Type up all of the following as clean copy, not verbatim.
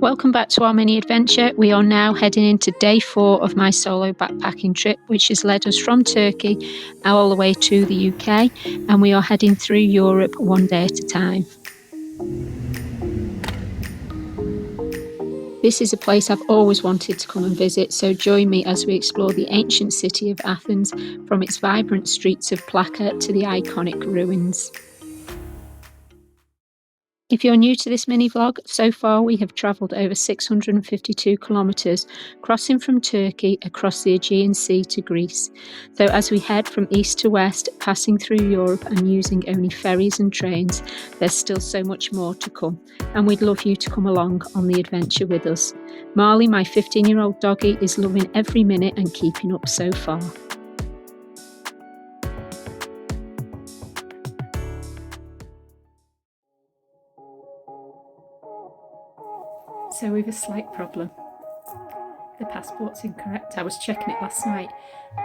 Welcome back to our mini adventure. We are now heading into day 4 of my solo backpacking trip, which has led us from Turkey all the way to the UK, and we are heading through Europe one day at a time. This is a place I've always wanted to come and visit, so join me as we explore the ancient city of Athens, from its vibrant streets of Plaka to the iconic ruins. If you're new to this mini vlog, so far we have travelled over 652 kilometres, crossing from Turkey across the Aegean Sea to Greece. So as we head from east to west, passing through Europe and using only ferries and trains, there's still so much more to come, and we'd love you to come along on the adventure with us. Marley, my 15-year-old doggy, is loving every minute and keeping up so far. So we've a slight problem. The passport's incorrect. I was checking it last night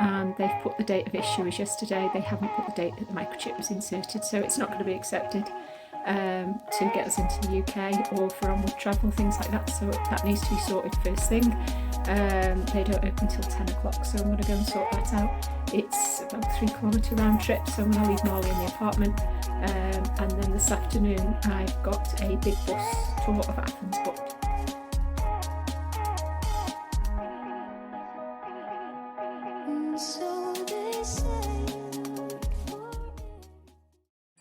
and they've put the date of issue as yesterday. They haven't put the date that the microchip was inserted, so it's not going to be accepted to get us into the UK or for onward travel, things like that. So that needs to be sorted first thing. They don't open until 10 o'clock, so I'm going to go and sort that out. It's about a 3-kilometre round trip, so I'm going to leave Marley in the apartment. And then this afternoon I've got a big bus tour of Athens booked.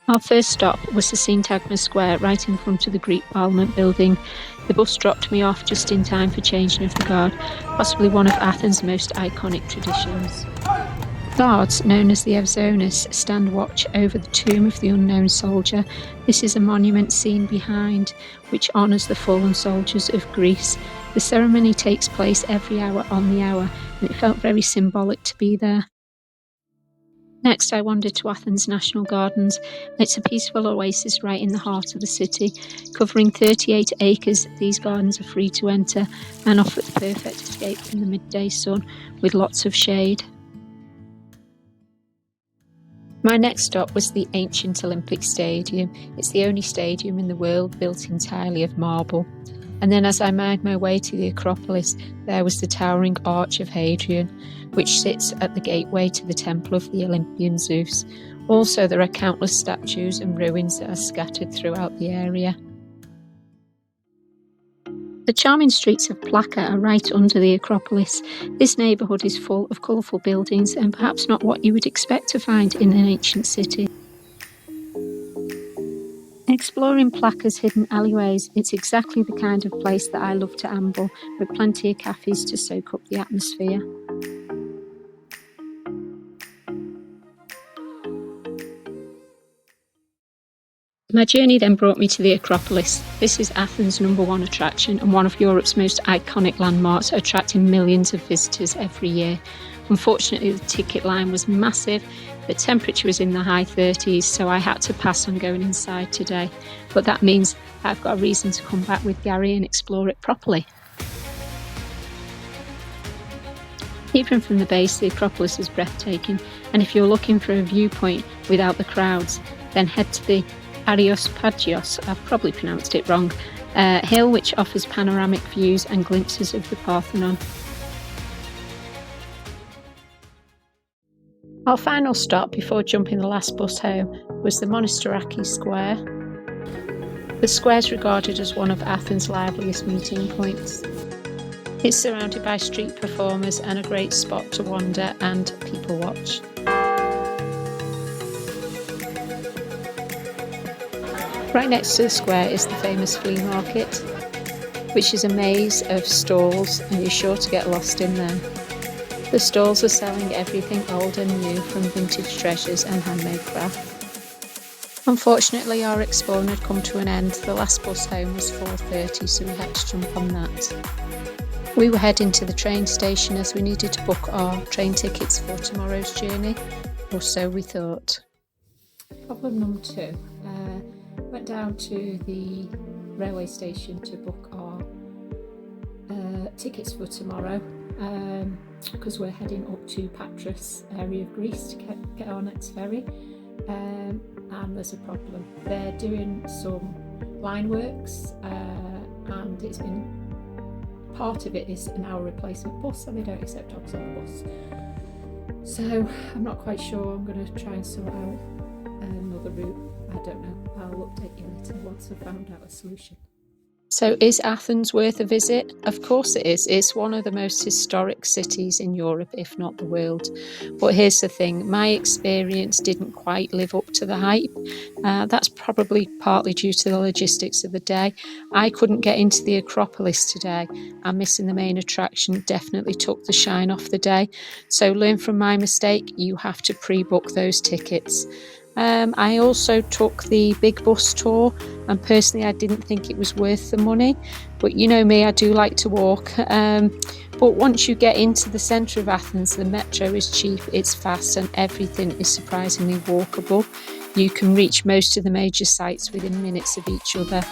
Our first stop was the Syntagma Square, right in front of the Greek Parliament building. The bus dropped me off just in time for changing of the guard, possibly one of Athens' most iconic traditions. Guards, known as the Evzonis, stand watch over the tomb of the unknown soldier. This is a monument seen behind, which honours the fallen soldiers of Greece. The ceremony takes place every hour on the hour, and it felt very symbolic to be there. Next, I wandered to Athens National Gardens. It's a peaceful oasis right in the heart of the city. Covering 38 acres, these gardens are free to enter and offer the perfect escape from the midday sun with lots of shade. My next stop was the ancient Olympic Stadium. It's the only stadium in the world built entirely of marble. And then as I made my way to the Acropolis, there was the towering Arch of Hadrian, which sits at the gateway to the temple of the Olympian Zeus. Also, there are countless statues and ruins that are scattered throughout the area. The charming streets of Plaka are right under the Acropolis. This neighbourhood is full of colourful buildings and perhaps not what you would expect to find in an ancient city. Exploring Plaka's hidden alleyways, it's exactly the kind of place that I love to amble, with plenty of cafes to soak up the atmosphere. My journey then brought me to the Acropolis. This is Athens' #1 attraction and one of Europe's most iconic landmarks, attracting millions of visitors every year. Unfortunately, the ticket line was massive. The temperature was in the high 30s, so I had to pass on going inside today. But that means I've got a reason to come back with Gary and explore it properly. Even from the base, the Acropolis is breathtaking, and if you're looking for a viewpoint without the crowds, then head to the Areopagus, I've probably pronounced it wrong, hill, which offers panoramic views and glimpses of the Parthenon. Our final stop before jumping the last bus home was the Monastiraki Square. The square is regarded as one of Athens' liveliest meeting points. It's surrounded by street performers and a great spot to wander and people watch. Right next to the square is the famous Flea market, which is a maze of stalls, and you're sure to get lost in there. The stalls are selling everything old and new, from vintage treasures and handmade craft. Unfortunately, our exploring had come to an end. The last bus home was 4:30, so we had to jump on that. We were heading to the train station as we needed to book our train tickets for tomorrow's journey, or so we thought. Problem number 2. Went down to the railway station to book our tickets for tomorrow, because we're heading up to Patras area of Greece to get our next ferry, and there's a problem. They're doing some line works and it's been part of it is an hour replacement bus, and they don't accept dogs on the bus. So I'm not quite sure. I'm going to try and sort out another route. I don't know. I'll update you later once I've found out a solution. So is Athens worth a visit? Of course it is. It's one of the most historic cities in Europe, if not the world. But here's the thing, my experience didn't quite live up to the hype. That's probably partly due to the logistics of the day. I couldn't get into the Acropolis today, and missing the main attraction definitely took the shine off the day. So learn from my mistake, you have to pre-book those tickets. I also took the big bus tour, and personally I didn't think it was worth the money, but you know me, I do like to walk. But once you get into the centre of Athens, the metro is cheap, it's fast, and everything is surprisingly walkable. You can reach most of the major sites within minutes of each other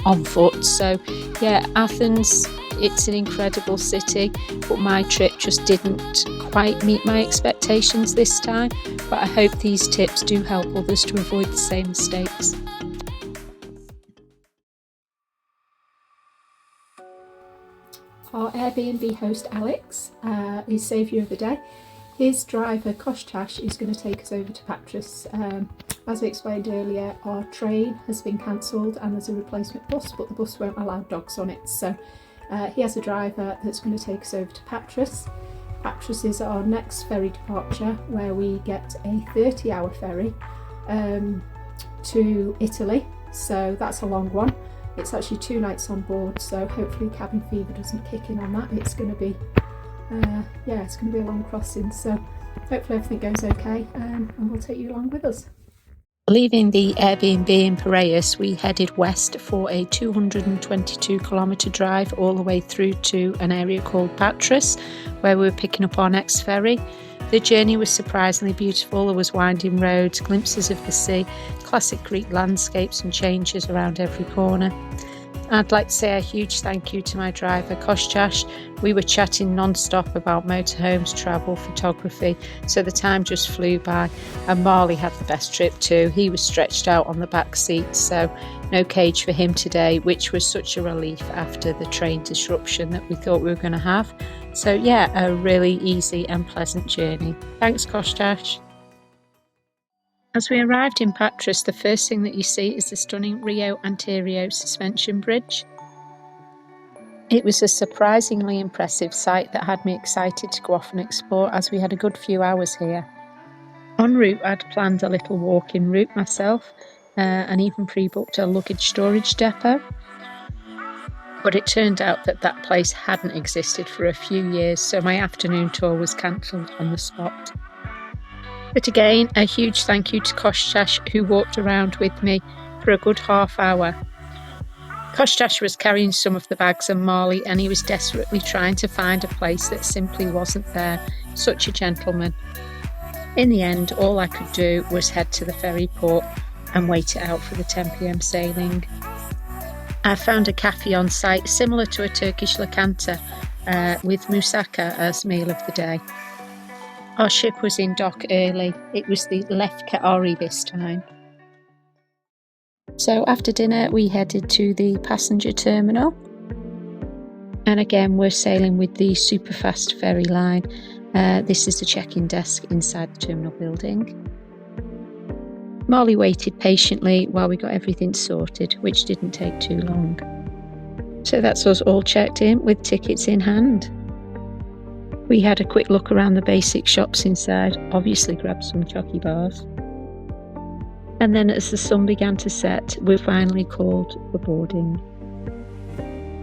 on foot. So yeah, Athens, it's an incredible city, but my trip just didn't quite meet my expectations this time. But I hope these tips do help others to avoid the same mistakes. Our Airbnb host Alex is saviour of the day. His driver Kostas is going to take us over to Patras. As I explained earlier, our train has been cancelled and there's a replacement bus, but the bus won't allow dogs on it. So he has a driver that's going to take us over to Patras. Patras is our next ferry departure, where we get a 30-hour ferry to Italy. So that's a long one. It's actually 2 nights on board, so hopefully cabin fever doesn't kick in on that. It's going to be it's going to be a long crossing, so hopefully everything goes okay, and we'll take you along with us. Leaving the Airbnb in Piraeus, we headed west for a 222-kilometre drive all the way through to an area called Patras, where we were picking up our next ferry. The journey was surprisingly beautiful. There was winding roads, glimpses of the sea, classic Greek landscapes and changes around every corner. I'd like to say a huge thank you to my driver, Kostas. We were chatting non-stop about motorhomes, travel, photography, so the time just flew by. And Marley had the best trip too. He was stretched out on the back seat, so no cage for him today, which was such a relief after the train disruption that we thought we were going to have. So yeah, a really easy and pleasant journey. Thanks, Kostas. As we arrived in Patras, the first thing that you see is the stunning Rio Anterior suspension bridge. It was a surprisingly impressive sight that had me excited to go off and explore, as we had a good few hours here. En route, I'd planned a little walking route myself and even pre-booked a luggage storage depot. But it turned out that that place hadn't existed for a few years, so my afternoon tour was cancelled on the spot. But again, a huge thank you to Kostas, who walked around with me for a good half hour. Kostas was carrying some of the bags and Marley, and he was desperately trying to find a place that simply wasn't there. Such a gentleman. In the end, all I could do was head to the ferry port and wait it out for the 10 p.m. sailing. I found a cafe on site similar to a Turkish lokanta with moussaka as meal of the day. Our ship was in dock early. It was the Lefka this time. So after dinner, we headed to the passenger terminal. And again, we're sailing with the super fast ferry line. This is the check-in desk inside the terminal building. Marley waited patiently while we got everything sorted, which didn't take too long. So that's us all checked in with tickets in hand. We had a quick look around the basic shops inside, obviously grabbed some chocky bars. And then as the sun began to set, we finally called for boarding.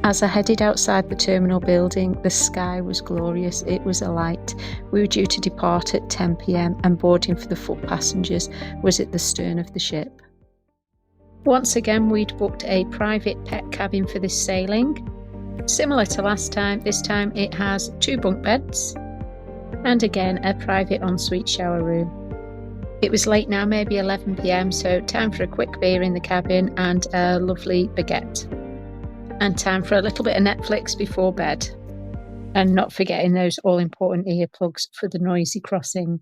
As I headed outside the terminal building, the sky was glorious. It was alight. We were due to depart at 10 p.m. and boarding for the foot passengers was at the stern of the ship. Once again, we'd booked a private pet cabin for this sailing. Similar to last time, this time it has 2 bunk beds and again a private ensuite shower room. It was late now, maybe 11 p.m, so time for a quick beer in the cabin and a lovely baguette. And time for a little bit of Netflix before bed. And not forgetting those all-important earplugs for the noisy crossing.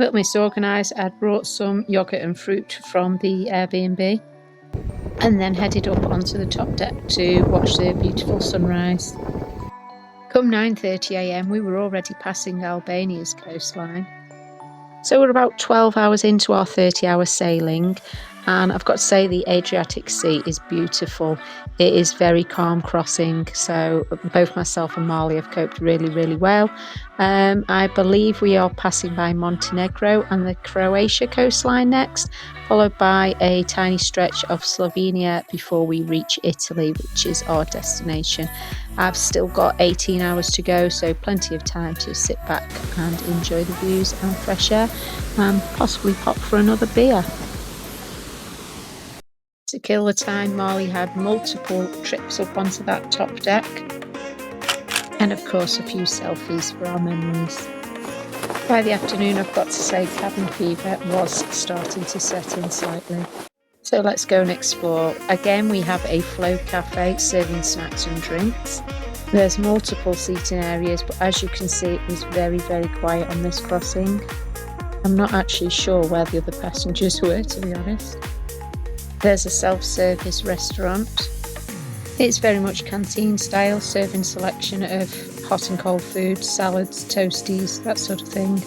Little Miss Organised, I'd brought some yoghurt and fruit from the Airbnb and then headed up onto the top deck to watch the beautiful sunrise. Come 9:30 AM, we were already passing Albania's coastline. So we're about 12 hours into our 30-hour sailing, and I've got to say the Adriatic Sea is beautiful. It is very calm crossing, so both myself and Marley have coped really, really well. I believe we are passing by Montenegro and the Croatia coastline next, followed by a tiny stretch of Slovenia before we reach Italy, which is our destination. I've still got 18 hours to go, so plenty of time to sit back and enjoy the views and fresh air and possibly pop for another beer. To kill the time, Marley had multiple trips up onto that top deck and of course a few selfies for our memories. By the afternoon, I've got to say cabin fever was starting to set in slightly. So let's go and explore. Again, we have a flow cafe serving snacks and drinks. There's multiple seating areas, but as you can see, it was very, very quiet on this crossing. I'm not actually sure where the other passengers were, to be honest. There's a self-service restaurant. It's very much canteen style, serving selection of hot and cold food, salads, toasties, that sort of thing.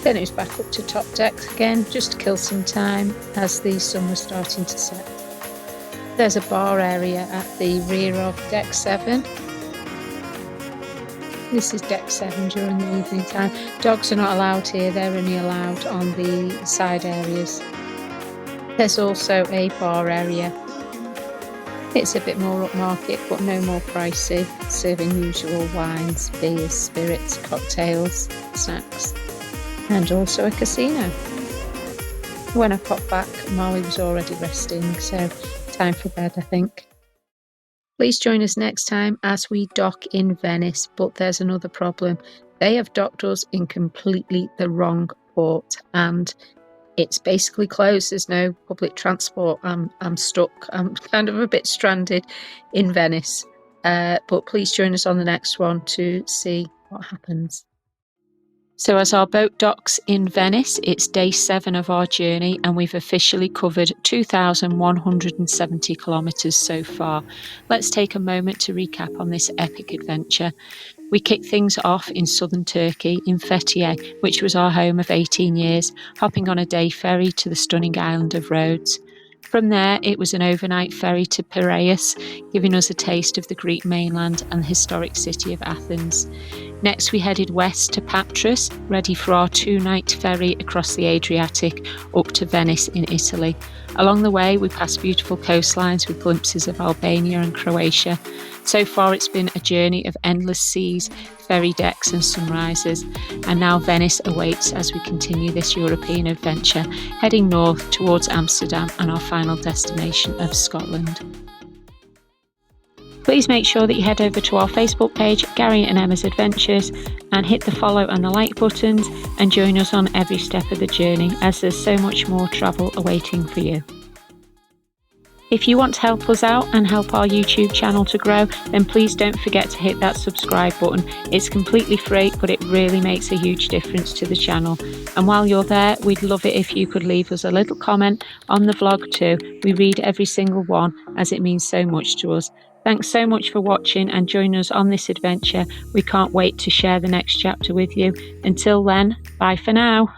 Then it was back up to top deck again, just to kill some time as the sun was starting to set. There's a bar area at the rear of deck 7. This is deck 7 during the evening time. Dogs are not allowed here, they're only allowed on the side areas. There's also a bar area. It's a bit more upmarket, but no more pricey, serving usual wines, beers, spirits, cocktails, snacks, and also a casino. When I popped back, Marley was already resting, so time for bed, I think. Please join us next time as we dock in Venice, but there's another problem. They have docked us in completely the wrong port, and it's basically closed. There's no public transport. I'm stuck. I'm kind of a bit stranded in Venice. But please join us on the next one to see what happens. So as our boat docks in Venice, it's day 7 of our journey and we've officially covered 2,170 kilometres so far. Let's take a moment to recap on this epic adventure. We kicked things off in southern Turkey, in Fethiye, which was our home of 18 years, hopping on a day ferry to the stunning island of Rhodes. From there, it was an overnight ferry to Piraeus, giving us a taste of the Greek mainland and the historic city of Athens. Next, we headed west to Patras, ready for our 2-night ferry across the Adriatic up to Venice in Italy. Along the way, we passed beautiful coastlines with glimpses of Albania and Croatia. So far, it's been a journey of endless seas, ferry decks and sunrises, and now Venice awaits as we continue this European adventure, heading north towards Amsterdam and our final destination of Scotland. Please make sure that you head over to our Facebook page, Gary and Emma's Adventures, and hit the follow and the like buttons and join us on every step of the journey, as there's so much more travel awaiting for you. If you want to help us out and help our YouTube channel to grow, then please don't forget to hit that subscribe button. It's completely free, but it really makes a huge difference to the channel. And while you're there, we'd love it if you could leave us a little comment on the vlog too. We read every single one, as it means so much to us. Thanks so much for watching and joining us on this adventure. We can't wait to share the next chapter with you. Until then, bye for now.